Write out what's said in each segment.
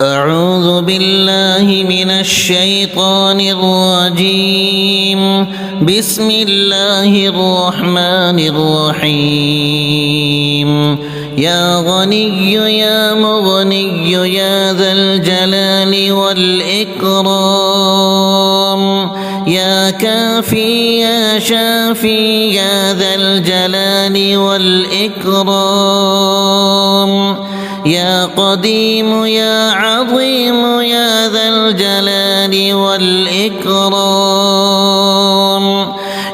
أعوذ بالله من الشيطان الرجيم. بسم الله الرحمن الرحيم. يا غني يا مغني يا ذا الجلال والإكرام، يا كافي يا شافي يا ذا الجلال والإكرام، يا قديم يا عظيم يا ذا الجلال والإكرام،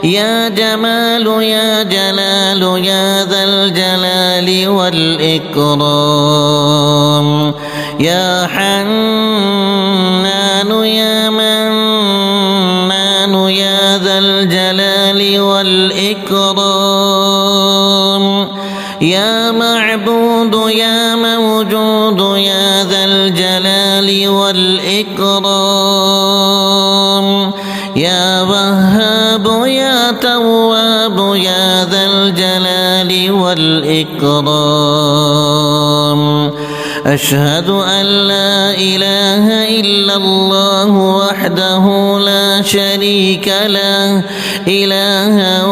يا جمال يا جلال يا ذا الجلال والإكرام، يا حنان يا منان يا ذا الجلال والإكرام، يا معبود يا موجود يا ذا الجلال والإكرام، يا وهاب يا تواب يا ذا الجلال والإكرام. أشهد أن لا إله إلا الله وحده لا شريك له، إلها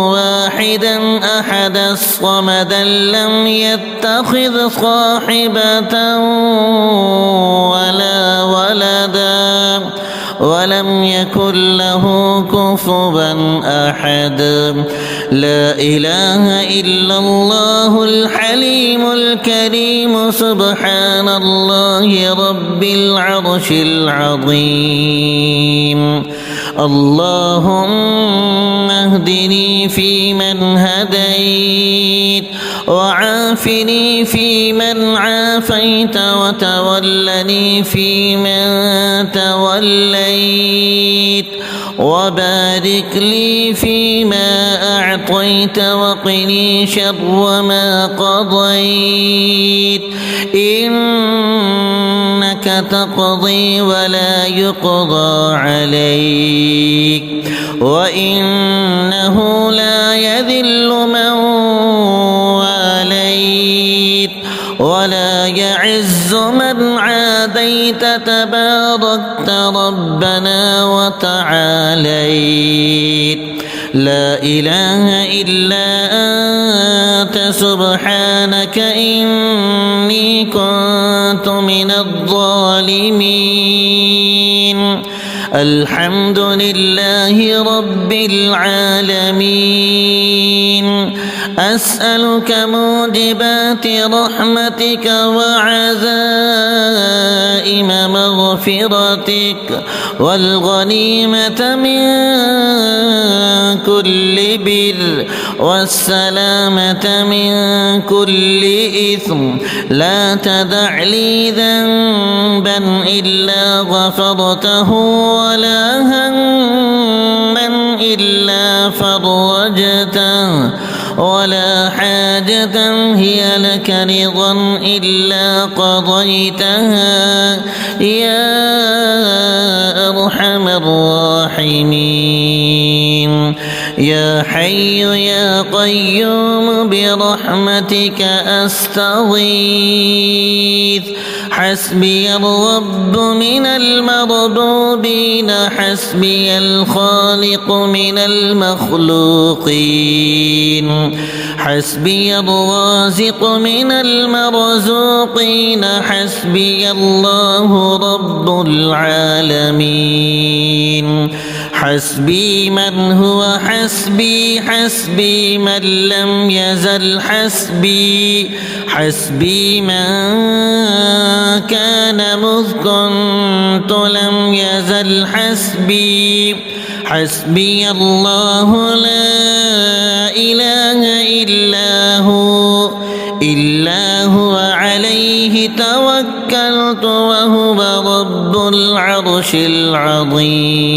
واحدا أحدا صمدا لم يتخذ صاحبة ولا ولدا ولم يكن له كفوا أحد. لا إله إلا الله الحليم الكريم، سبحان الله رب العرش العظيم. اللهم اهدني فيمن هديت، وعافني فيمن عافيت، وتولني فيمن توليت، وبارك لي فيما أعطيت، وقني شر ما قضيت، إنك تقضي ولا يقضى عليك، وإنه لا يذل من واليت ولا يعز من عاديت، تباركت ربنا وتعاليت. لا إله إلا أنت سبحانك إني كنت من الظالمين. الحمد لله رب العالمين. أسألك موجبات رحمتك وعزائم مغفرتك، والغنيمة من كل بر، والسلامة من كل إثم. لا تدع لي ذنبا إلا غفرته، ولا هما إلا فرجته، ولا حاجة هي لك رضا إلا قضيتها يا أرحم الراحمين. يا حي يا قيوم برحمتك أستغيث. حسبي الرب من المربوبين، حسبي الخالق من المخلوقين، حسبي الرازق من المرزوقين، حسبي الله رب العالمين. حسبي من هو حسبي، حسبي من لم يزل حسبي، حسبي من كان مذ كنت لم يزل حسبي. حسبي الله لا إله إلا هو عليه توكلت وهو رب العرش العظيم.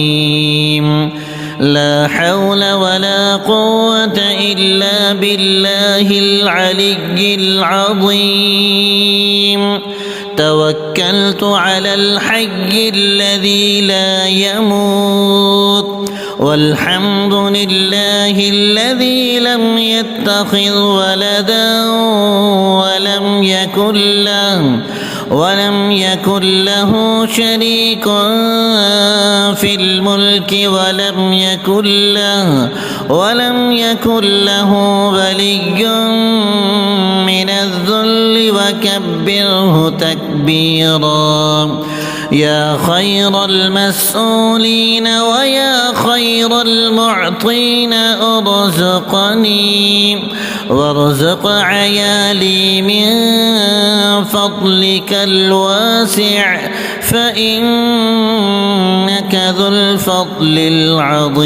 لا حول ولا قوة إلا بالله العلي العظيم. توكلت على الحي الذي لا يموت، والحمد لله الذي لم يتخذ ولدا ولم يكن له ولم يكن له شريك في الملك ولم يكن له ولي من الذل وكبره تكبيرا. يا خير المسؤولين ويا خير المعطين ارزقني وارزق عيالي من فضلك الواسع فإنك ذو الفضل العظيم.